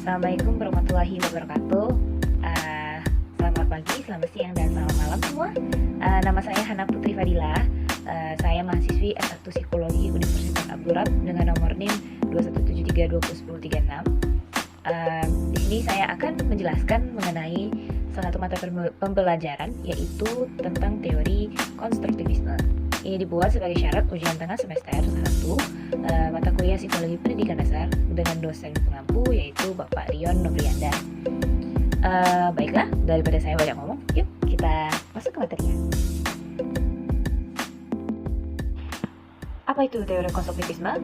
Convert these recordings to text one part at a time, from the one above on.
Assalamualaikum warahmatullahi wabarakatuh. Selamat pagi, selamat siang, dan selamat malam semua. Nama saya Hana Putri Fadila. Saya mahasiswi S1 Psikologi Universitas Abdurrahman dengan nomor NIM 217321036. Di sini saya akan menjelaskan mengenai salah satu mata pembelajaran, yaitu tentang teori konstruktivisme. Ini dibuat sebagai syarat ujian tengah semester 1 mata kuliah Psikologi Pendidikan Dasar dengan dosen pengampu, yaitu Bapak Rion Novrianda. Baiklah, daripada saya banyak ngomong, yuk kita masuk ke materinya. Apa itu teori konstruktivisme?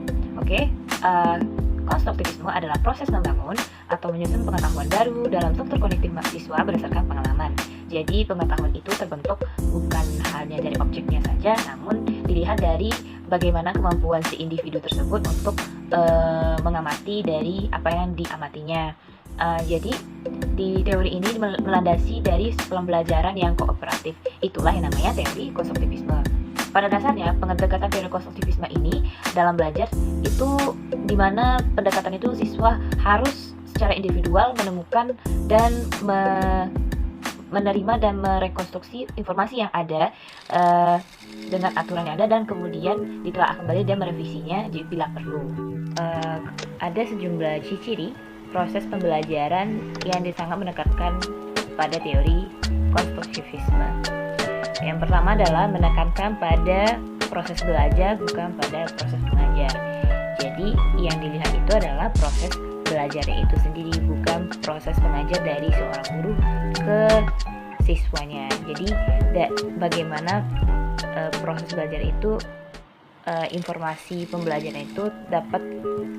Konstruktivisme adalah proses membangun atau menyusun pengetahuan baru dalam struktur kognitif mahasiswa berdasarkan pengalaman. Jadi pengetahuan itu terbentuk bukan hanya dari objeknya saja, namun dilihat dari bagaimana kemampuan si individu tersebut untuk mengamati dari apa yang diamatinya. Jadi di teori ini melandasi dari pembelajaran yang kooperatif. Itulah yang namanya teori konstruktivisme. Pada dasarnya, pendekatan teori konstruktivisme ini dalam belajar itu dimana pendekatan itu siswa harus secara individual menemukan dan menerima dan merekonstruksi informasi yang ada dengan aturan yang ada, dan kemudian ditelaah kembali dan merevisinya bila perlu. Ada sejumlah ciri proses pembelajaran yang sangat menekankan pada teori konstruktivisme. Yang pertama adalah menekankan pada proses belajar, bukan pada proses mengajar. Jadi yang dilihat itu adalah proses belajarnya itu sendiri, bukan proses mengajar dari seorang guru ke siswanya. Jadi bagaimana proses belajar itu, informasi pembelajaran itu dapat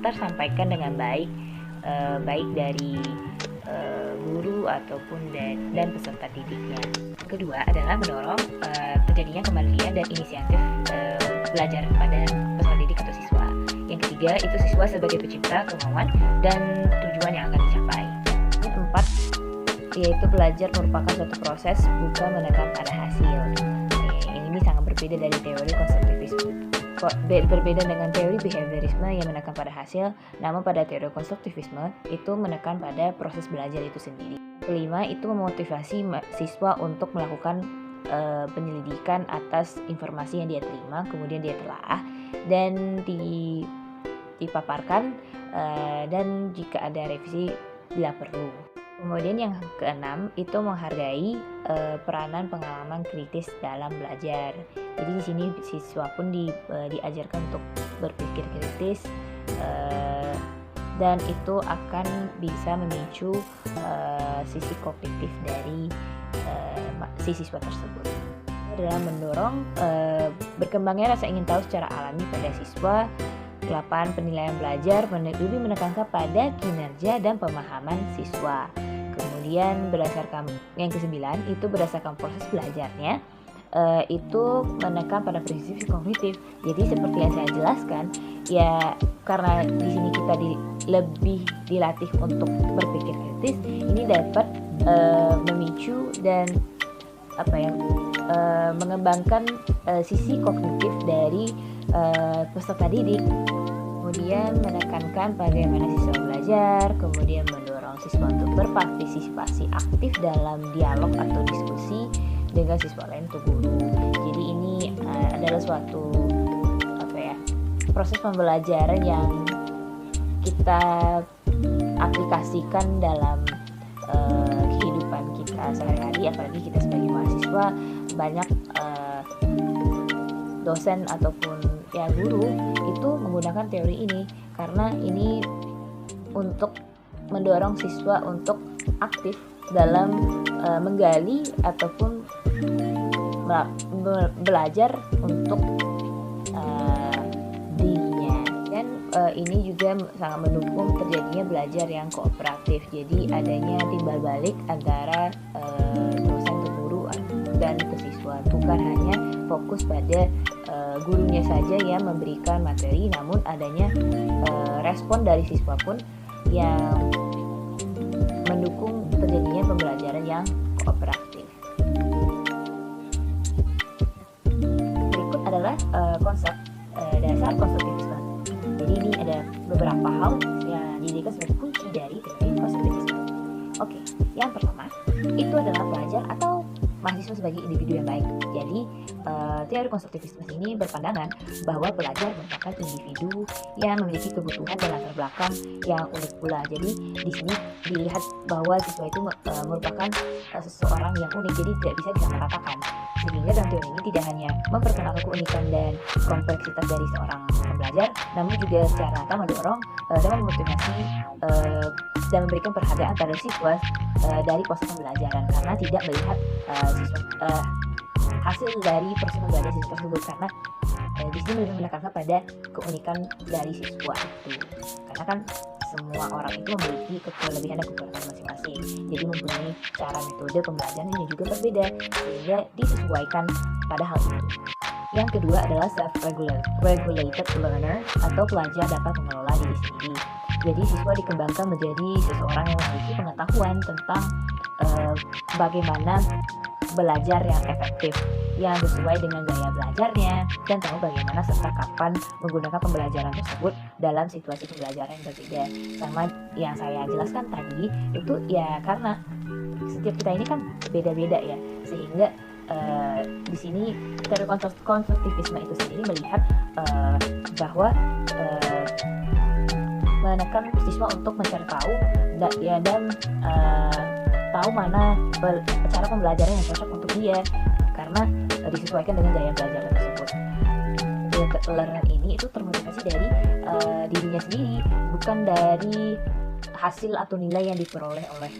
tersampaikan dengan baik, baik dari guru ataupun dan peserta didiknya. Kedua adalah mendorong terjadinya kemandirian dan inisiatif belajar pada peserta didik atau siswa. Yang ketiga itu siswa sebagai pencipta kemauan dan tujuan yang akan dicapai. Yang keempat yaitu belajar merupakan suatu proses, bukan menekan pada hasil. Ini sangat berbeda dari teori konstruktivisme. Berbeda dengan teori behaviorisme yang menekan pada hasil, namun pada teori konstruktivisme itu menekan pada proses belajar itu sendiri. Kelima itu memotivasi siswa untuk melakukan penyelidikan atas informasi yang dia terima, kemudian dia telaah dan dipaparkan, dan jika ada revisi bila perlu. Kemudian yang keenam itu menghargai peranan pengalaman kritis dalam belajar. Jadi di sini siswa pun diajarkan untuk berpikir kritis, dan itu akan bisa memicu sisi kognitif dari si siswa tersebut. Adalah mendorong berkembangnya rasa ingin tahu secara alami pada siswa. 8. Penilaian belajar lebih menekankan pada kinerja dan pemahaman siswa. Kemudian berdasarkan yang ke-9 itu berdasarkan proses belajarnya, itu menekan pada prinsip kognitif. Jadi seperti yang saya jelaskan, ya karena di sini kita lebih dilatih untuk berpikir kritis, ini dapat memicu dan mengembangkan sisi kognitif dari peserta didik. Kemudian menekankan bagaimana siswa belajar, kemudian mendorong siswa untuk berpartisipasi aktif dalam dialog atau diskusi dengan siswa lain atau guru. Jadi ini adalah suatu proses pembelajaran yang kita aplikasikan dalam kehidupan kita sehari-hari, apalagi kita sebagai mahasiswa. Banyak dosen ataupun guru itu menggunakan teori ini karena ini untuk mendorong siswa untuk aktif dalam menggali ataupun belajar untuk dirinya. Dan ini juga sangat mendukung terjadinya belajar yang kooperatif. Jadi adanya timbal balik antara dosen ke guru dan ke siswa, bukan hanya fokus pada gurunya saja yang memberikan materi, namun adanya respon dari siswa pun yang mendukung terjadinya pembelajaran yang kooperatif. Berikut adalah konsep dasar konstruktivisme. Jadi ini ada beberapa hal yang dijadikan sebagai kunci dari teori konstruktivisme. Yang pertama, itu adalah pelajar atau mahasiswa sebagai individu yang baik. Jadi teori konstruktivisme ini berpandangan bahwa pelajar merupakan individu yang memiliki kebutuhan dan latar belakang yang unik pula. Jadi di sini dilihat bahwa siswa itu merupakan seseorang yang unik, jadi tidak bisa disamaratakan. Sehingga dalam teori ini tidak hanya memperkenalkan keunikan dan kompleksitas dari seorang pembelajar, namun juga secara nyata mendorong dan memotivasi dan memberikan perhatian pada siswa dari proses pembelajaran, karena tidak melihat hasil dari proses pembelajaran siswa tersebut, karena di sini lebih menekankan pada keunikan dari siswa itu, karena kan semua orang itu memiliki kelebihan dan kekurangan masing-masing, jadi mempunyai cara metode pembelajaran yang juga berbeda sehingga disesuaikan pada hal itu. Yang kedua adalah self-regulated learner atau pelajar dapat mengelola diri sendiri. Jadi siswa dikembangkan menjadi seseorang yang memiliki pengetahuan tentang bagaimana belajar yang efektif, yang sesuai dengan gaya belajarnya, dan tahu bagaimana serta kapan menggunakan pembelajaran tersebut dalam situasi pembelajaran yang berbeda. Sama yang saya jelaskan tadi, itu ya karena setiap kita ini kan beda-beda ya, sehingga di sini teori konstruktivisme itu sendiri melihat bahwa menekan siswa untuk mencari tahu dan tahu mana cara pembelajaran yang cocok untuk dia, karena disesuaikan dengan gaya belajar tersebut. Learner ini itu termotivasi dari dirinya sendiri, bukan dari hasil atau nilai yang diperoleh oleh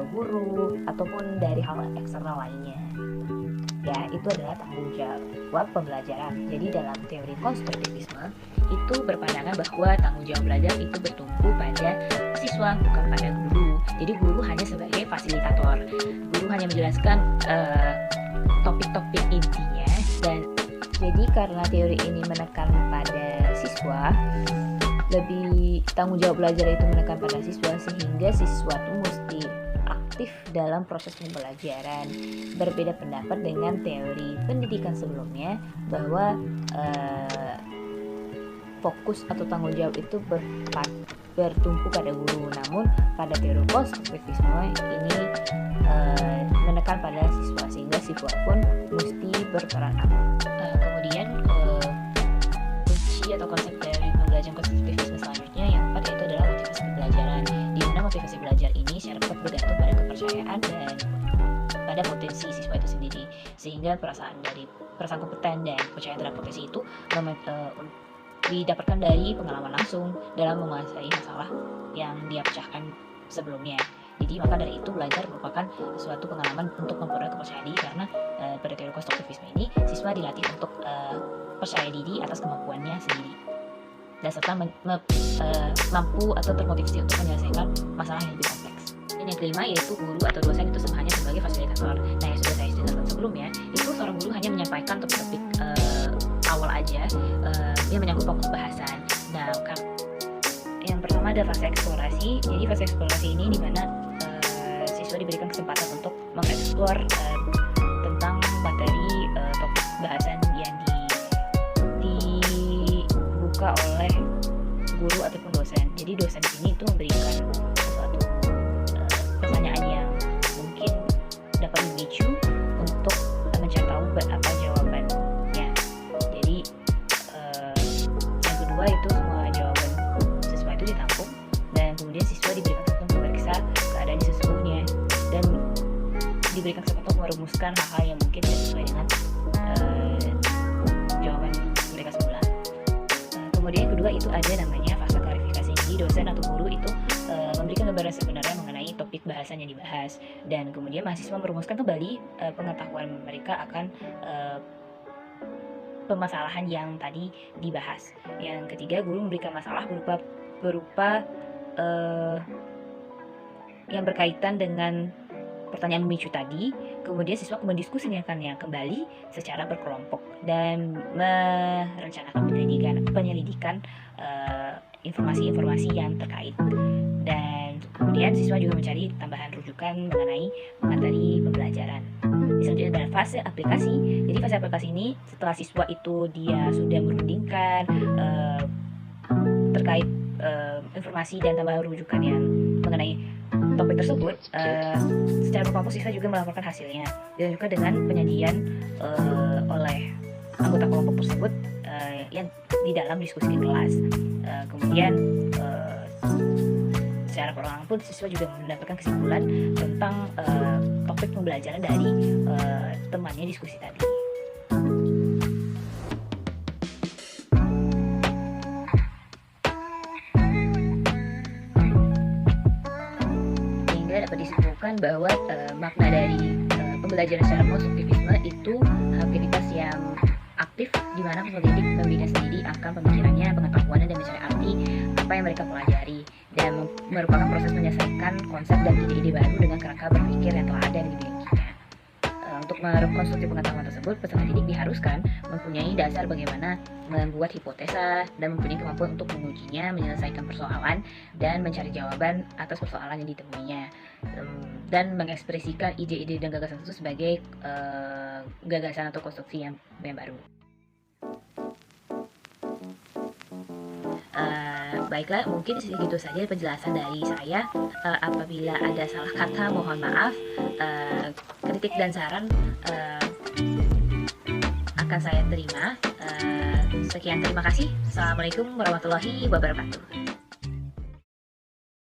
guru ataupun dari hal eksternal lainnya. Ya, itu adalah tanggung jawab pembelajaran. Jadi dalam teori konstruktivisme itu berpandangan bahwa tanggung jawab belajar itu bertumpu pada siswa, bukan pada guru. Jadi guru hanya sebagai fasilitator. Guru hanya menjelaskan topik-topik intinya, dan jadi karena teori ini menekan pada siswa, lebih tanggung jawab belajar itu menekan pada siswa, sehingga siswa itu mesti aktif dalam proses pembelajaran. Berbeda pendapat dengan teori pendidikan sebelumnya bahwa fokus atau tanggung jawab itu bertumpu pada guru. Namun pada teori konstruktivisme ini menekan pada siswa, sehingga siswa pun mesti berperan aktif. Kemudian kunci atau konsep dari pembelajaran konstruktivisme selanjutnya yang keempat, yaitu adalah motivasi pembelajaran, di mana motivasi belajar ini secara kuat bergantung pada kepercayaan dan pada potensi siswa itu sendiri, sehingga perasaan kompeten dan percaya terhadap potensi itu didapatkan dari pengalaman langsung dalam menguasai masalah yang dia pecahkan sebelumnya. Jadi maka dari itu belajar merupakan suatu pengalaman untuk memperoleh kepercayaan diri, karena pada teori konstruktivisme ini siswa dilatih untuk percaya diri atas kemampuannya sendiri, dan serta mampu atau termotivasi untuk menyelesaikan masalah yang lebih kompleks. Dan yang kelima, yaitu guru atau dosen itu hanya sebagai fasilitator. Nah, yang sudah saya jelaskan sebelumnya, itu seorang guru hanya menyampaikan topik-topik awal aja yang menyangkut fokus bahasan. Nah, yang pertama ada fase eksplorasi. Jadi fase eksplorasi ini dimana siswa diberikan kesempatan untuk mengeksplor tentang materi topik bahasan yang dibuka oleh guru ataupun dosen. Jadi dosen di sini itu memberikan suatu pertanyaan yang mungkin dapat memicu untuk mencari tahu apa jawabannya. Jadi yang kedua itu semua jawaban siswa itu ditampung, dan kemudian siswa diberikan kesempatan memeriksa keadaan sesungguhnya dan diberikan kesempatan untuk merumuskan hal-hal yang mungkin tidak sesuai dengan jawaban mereka semula. Kemudian yang kedua itu ada namanya fase klarifikasi. Jadi dosen atau guru itu memberikan gambaran sebenarnya mengenai topik bahasan yang dibahas, dan kemudian mahasiswa merumuskan kembali pengetahuan mereka akan permasalahan yang tadi dibahas. Yang ketiga, guru memberikan masalah berupa yang berkaitan dengan pertanyaan memicu tadi. Kemudian siswa mendiskusikannya kembali secara berkelompok dan merencanakan penyelidikan informasi-informasi yang terkait. Dan kemudian siswa juga mencari tambahan rujukan mengenai materi pembelajaran. Selanjutnya adalah fase aplikasi. Jadi fase aplikasi ini setelah siswa itu dia sudah merundingkan terkait informasi dan tambahan rujukan yang mengenai topik tersebut, secara berkelompok siswa juga melaporkan hasilnya, dan juga dengan penyajian oleh anggota kelompok tersebut yang di dalam diskusi di kelas. Kemudian secara perorangan pun siswa juga mendapatkan kesimpulan tentang topik pembelajaran dari temannya diskusi tadi. Sehingga dapat disimpulkan bahwa makna dari pembelajaran secara konstruktivisme itu aktivitas yang aktif di mana peserta didik membina sendiri akan pemikirannya, pengetahuannya, dan mencari arti apa yang mereka pelajari, dan merupakan proses menyelesaikan konsep dan ide-ide baru dengan kerangka berpikir yang telah ada yang dimilikinya. Untuk merekonstruksi pengetahuan tersebut, peserta didik diharuskan mempunyai dasar bagaimana membuat hipotesa dan mempunyai kemampuan untuk mengujinya, menyelesaikan persoalan, dan mencari jawaban atas persoalan yang ditemuinya, dan mengekspresikan ide-ide dan gagasan tersebut sebagai gagasan atau konstruksi yang baru. Baiklah, mungkin segitu saja penjelasan dari saya. Apabila ada salah kata, mohon maaf. Kritik dan saran akan saya terima. Sekian, terima kasih. Assalamualaikum warahmatullahi wabarakatuh.